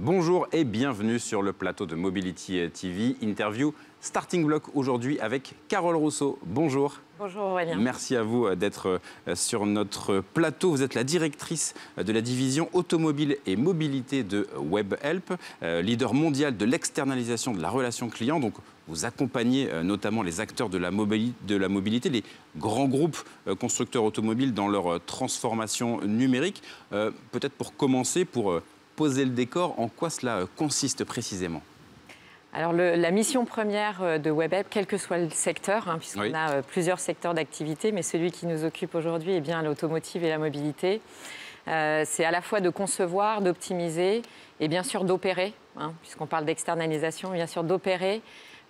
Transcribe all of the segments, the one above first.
Bonjour et bienvenue sur le plateau de Mobility TV. Interview Starting Block aujourd'hui avec Carole Rousseau. Bonjour. Bonjour Aurélien. Merci à vous d'être sur notre plateau. Vous êtes la directrice de la division automobile et mobilité de Webhelp, leader mondial de l'externalisation de la relation client. Donc, vous accompagnez notamment les acteurs de la mobilité, les grands groupes constructeurs automobiles dans leur transformation numérique. Peut-être pour commencer, pour poser le décor, en quoi cela consiste précisément ? Alors la mission première de Webhelp, quel que soit le secteur, puisqu'on oui. a plusieurs secteurs d'activité, mais celui qui nous occupe aujourd'hui est bien l'automotive et la mobilité. C'est à la fois de concevoir, d'optimiser et bien sûr d'opérer, puisqu'on parle d'externalisation, bien sûr d'opérer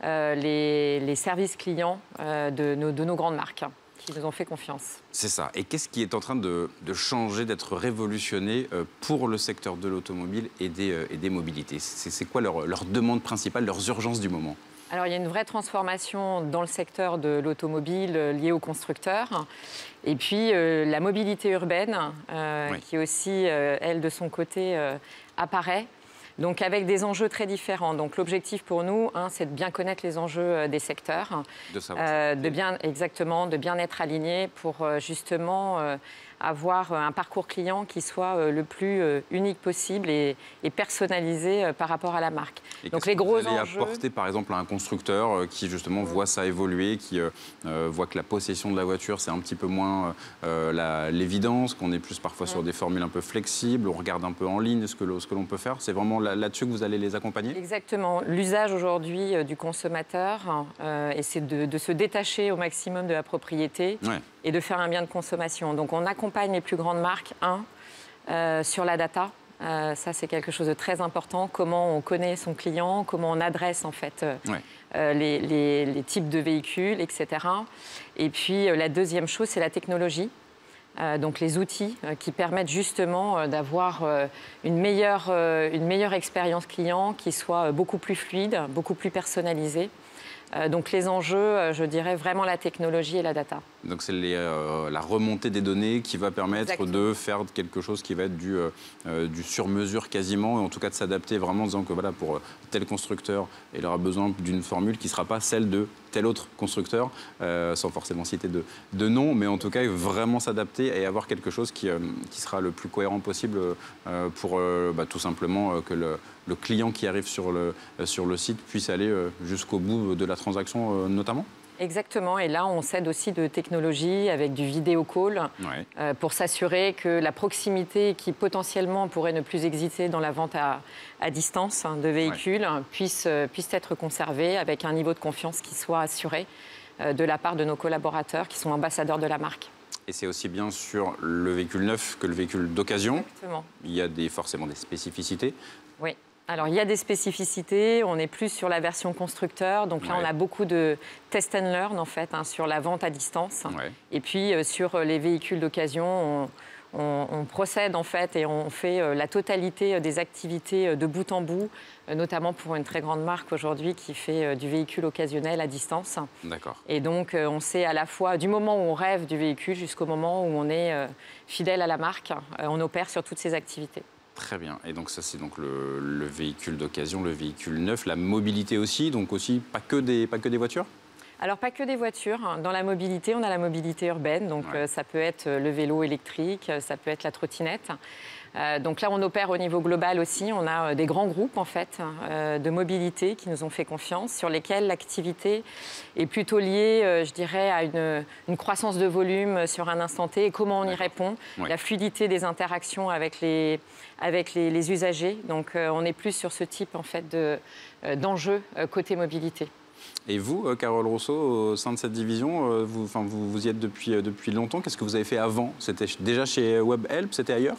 les services clients de nos grandes marques qui nous ont fait confiance. C'est ça. Et qu'est-ce qui est en train de changer, d'être révolutionné pour le secteur de l'automobile et des mobilités? C'est quoi leur demande principale, leurs urgences du moment? Alors, il y a une vraie transformation dans le secteur de l'automobile liée aux constructeurs. Et puis, la mobilité urbaine, oui. qui aussi, elle, de son côté, apparaît. Donc, avec des enjeux très différents. Donc, l'objectif pour nous, c'est de bien connaître les enjeux des secteurs. De savoir. De bien être aligné pour justement avoir un parcours client qui soit le plus unique possible et personnalisé par rapport à la marque. Et donc, les gros vous allez enjeux... apporter par exemple à un constructeur qui justement voit ça évoluer, qui voit que la possession de la voiture c'est un petit peu moins l'évidence, qu'on est plus parfois sur des formules un peu flexibles, on regarde un peu en ligne ce que l'on peut faire. C'est vraiment là-dessus que vous allez les accompagner? Exactement. L'usage aujourd'hui du consommateur, et c'est de se détacher au maximum de la propriété et de faire un bien de consommation. Donc on accompagne les plus grandes marques, sur la data. Ça, c'est quelque chose de très important. Comment on connaît son client, comment on adresse en fait les types de véhicules, etc. Et puis la deuxième chose, c'est la technologie. Donc les outils qui permettent justement d'avoir une meilleure expérience client qui soit beaucoup plus fluide, beaucoup plus personnalisée. Donc les enjeux, je dirais vraiment la technologie et la data. Donc c'est la remontée des données qui va permettre de faire quelque chose qui va être du sur-mesure quasiment, et en tout cas de s'adapter vraiment en disant que voilà, pour tel constructeur, il aura besoin d'une formule qui ne sera pas celle de tel autre constructeur, sans forcément citer de nom, mais en tout cas vraiment s'adapter et avoir quelque chose qui sera le plus cohérent possible pour tout simplement que le client qui arrive sur le site puisse aller jusqu'au bout de la transaction notamment. Exactement, et là on s'aide aussi de technologies avec du vidéo call pour s'assurer que la proximité qui potentiellement pourrait ne plus exister dans la vente à distance de véhicules puisse être conservée avec un niveau de confiance qui soit assuré de la part de nos collaborateurs qui sont ambassadeurs de la marque. Et c'est aussi bien sur le véhicule neuf que le véhicule d'occasion. Exactement. Il y a forcément des spécificités. Oui. Alors, il y a des spécificités. On est plus sur la version constructeur. Donc là, on a beaucoup de test and learn, en fait, sur la vente à distance. Et puis, sur les véhicules d'occasion, on procède, en fait, et on fait la totalité des activités de bout en bout, notamment pour une très grande marque aujourd'hui qui fait du véhicule occasionnel à distance. D'accord. Et donc, on sait à la fois du moment où on rêve du véhicule jusqu'au moment où on est fidèle à la marque, on opère sur toutes ces activités. Très bien. Et donc ça, c'est donc le véhicule d'occasion, le véhicule neuf, la mobilité aussi, donc aussi pas que des voitures? Alors, pas que des voitures. Dans la mobilité, on a la mobilité urbaine. Donc, ça peut être le vélo électrique, ça peut être la trottinette. Donc là, on opère au niveau global aussi. On a des grands groupes, en fait, de mobilité qui nous ont fait confiance, sur lesquels l'activité est plutôt liée, je dirais, à une croissance de volume sur un instant T et comment on y répond. La fluidité des interactions avec les usagers. Donc, on est plus sur ce type, en fait, d'enjeux côté mobilité. Et vous, Carole Rousseau, au sein de cette division, vous y êtes depuis longtemps. Qu'est-ce que vous avez fait avant? C'était déjà chez Webhelp? C'était ailleurs?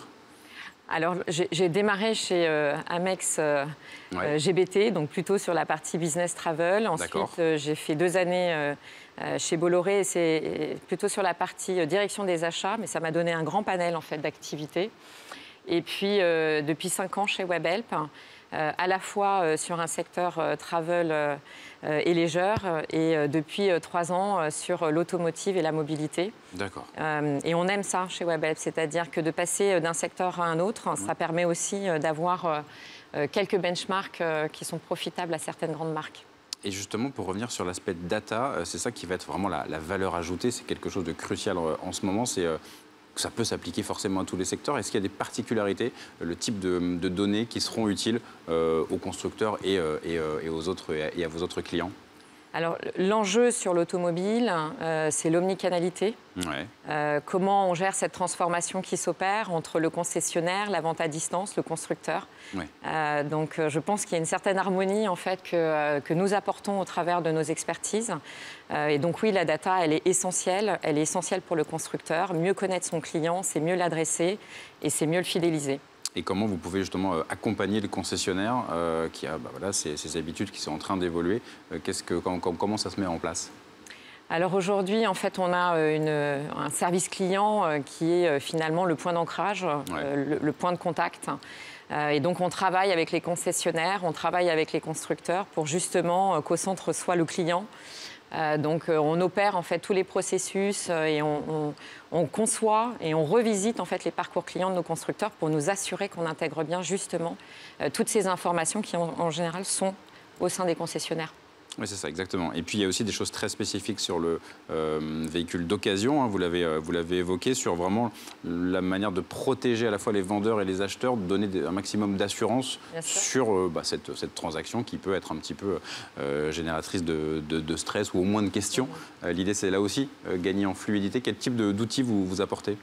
Alors, j'ai démarré chez Amex GBT, donc plutôt sur la partie business travel. Ensuite, j'ai fait 2 années chez Bolloré, c'est plutôt sur la partie direction des achats, mais ça m'a donné un grand panel en fait, d'activités. Et puis, depuis 5 ans chez Webhelp, à la fois sur un secteur travel et leisure, et depuis 3 ans sur l'automotive et la mobilité. D'accord. Et on aime ça chez Webhelp, c'est-à-dire que de passer d'un secteur à un autre, ça permet aussi d'avoir quelques benchmarks qui sont profitables à certaines grandes marques. Et justement, pour revenir sur l'aspect data, c'est ça qui va être vraiment la valeur ajoutée. C'est quelque chose de crucial en ce moment. C'est que ça peut s'appliquer forcément à tous les secteurs. Est-ce qu'il y a des particularités, le type de données qui seront utiles aux constructeurs et aux autres, et à vos autres clients? Alors, l'enjeu sur l'automobile, c'est l'omnicanalité. Ouais. Comment on gère cette transformation qui s'opère entre le concessionnaire, la vente à distance, le constructeur. Ouais. Donc, je pense qu'il y a une certaine harmonie en fait, que nous apportons au travers de nos expertises. Et donc, oui, la data, elle est essentielle. Elle est essentielle pour le constructeur. Mieux connaître son client, c'est mieux l'adresser et c'est mieux le fidéliser. Et comment vous pouvez justement accompagner le concessionnaire qui a voilà, ses habitudes qui sont en train d'évoluer. Comment ça se met en place? Alors aujourd'hui, en fait, on a un service client qui est finalement le point d'ancrage, Ouais. le point de contact. Et donc on travaille avec les concessionnaires, on travaille avec les constructeurs pour justement qu'au centre soit le client. Donc on opère en fait tous les processus et on conçoit et on revisite en fait les parcours clients de nos constructeurs pour nous assurer qu'on intègre bien justement toutes ces informations qui en général sont au sein des concessionnaires. Oui, c'est ça, exactement. Et puis, il y a aussi des choses très spécifiques sur le véhicule d'occasion. Hein, vous l'avez évoqué, sur vraiment la manière de protéger à la fois les vendeurs et les acheteurs, de donner un maximum d'assurance sur cette transaction qui peut être un petit peu génératrice de stress ou au moins de questions. L'idée, c'est là aussi gagner en fluidité. Quel type d'outils vous apportez ?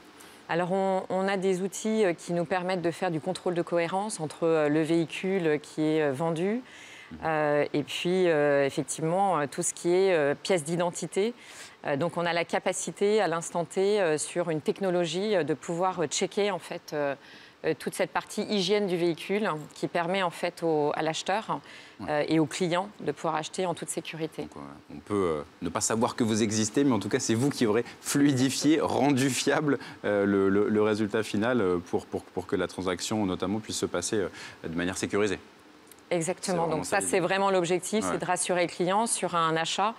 Alors, on a des outils qui nous permettent de faire du contrôle de cohérence entre le véhicule qui est vendu, et puis, effectivement, tout ce qui est pièces d'identité. Donc, on a la capacité, à l'instant T, sur une technologie, de pouvoir checker, en fait, toute cette partie hygiène du véhicule qui permet, en fait, à l'acheteur et au client de pouvoir acheter en toute sécurité. Donc, on peut ne pas savoir que vous existez, mais en tout cas, c'est vous qui aurez fluidifié, rendu fiable le résultat final pour que la transaction, notamment, puisse se passer de manière sécurisée. Exactement. Donc ça, c'est vraiment l'objectif, c'est de rassurer le client sur un achat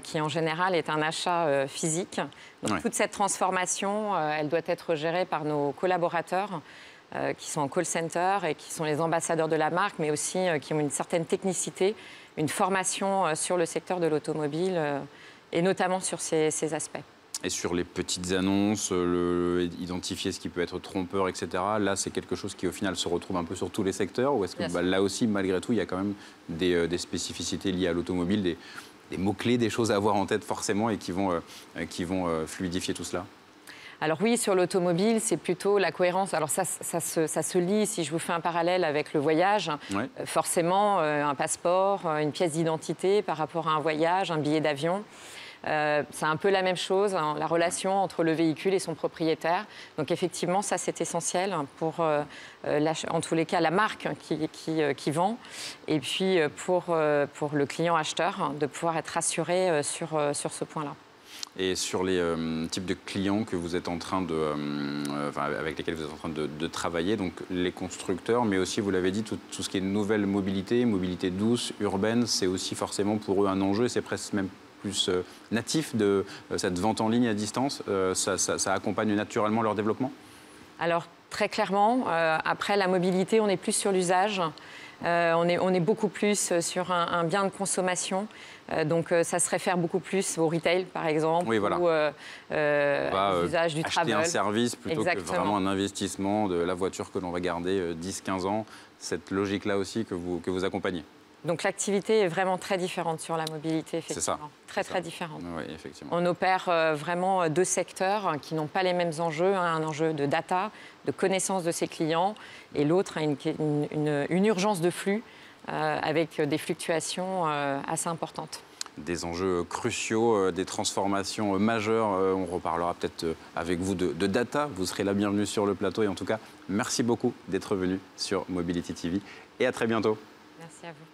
qui, en général, est un achat physique. Donc toute cette transformation, elle doit être gérée par nos collaborateurs qui sont en call center et qui sont les ambassadeurs de la marque, mais aussi qui ont une certaine technicité, une formation sur le secteur de l'automobile et notamment sur ces aspects. Et sur les petites annonces, identifier ce qui peut être trompeur, etc. Là, c'est quelque chose qui, au final, se retrouve un peu sur tous les secteurs? Ou est-ce que là aussi, malgré tout, il y a quand même des spécificités liées à l'automobile, des mots-clés, des choses à avoir en tête forcément et qui vont fluidifier tout cela? Alors oui, sur l'automobile, c'est plutôt la cohérence. Alors ça se lit, si je vous fais un parallèle avec le voyage, forcément, un passeport, une pièce d'identité par rapport à un voyage, un billet d'avion. C'est un peu la même chose, hein, la relation entre le véhicule et son propriétaire. Donc effectivement, ça c'est essentiel pour, en tous les cas, la marque qui vend. Et puis pour le client acheteur, de pouvoir être rassuré sur ce point-là. Et sur les types de clients que vous êtes en train avec lesquels vous êtes en train de travailler, donc les constructeurs, mais aussi, vous l'avez dit, tout ce qui est nouvelle mobilité, mobilité douce, urbaine, c'est aussi forcément pour eux un enjeu, c'est presque même plus natif de cette vente en ligne à distance. Ça accompagne naturellement leur développement? Alors, très clairement, après la mobilité, on est plus sur l'usage. On est beaucoup plus sur un bien de consommation. Donc, ça se réfère beaucoup plus au retail, par exemple, ou à l'usage du travel. Acheter un service plutôt que vraiment un investissement de la voiture que l'on va garder 10-15 ans. Cette logique-là aussi que vous accompagnez. Donc l'activité est vraiment très différente sur la mobilité, effectivement. C'est ça. Très différente. Oui, effectivement. On opère vraiment deux secteurs qui n'ont pas les mêmes enjeux. Un enjeu de data, de connaissance de ses clients, et l'autre a une urgence de flux avec des fluctuations assez importantes. Des enjeux cruciaux, des transformations majeures. On reparlera peut-être avec vous de data. Vous serez la bienvenue sur le plateau. Et en tout cas, merci beaucoup d'être venu sur Mobility TV. Et à très bientôt. Merci à vous.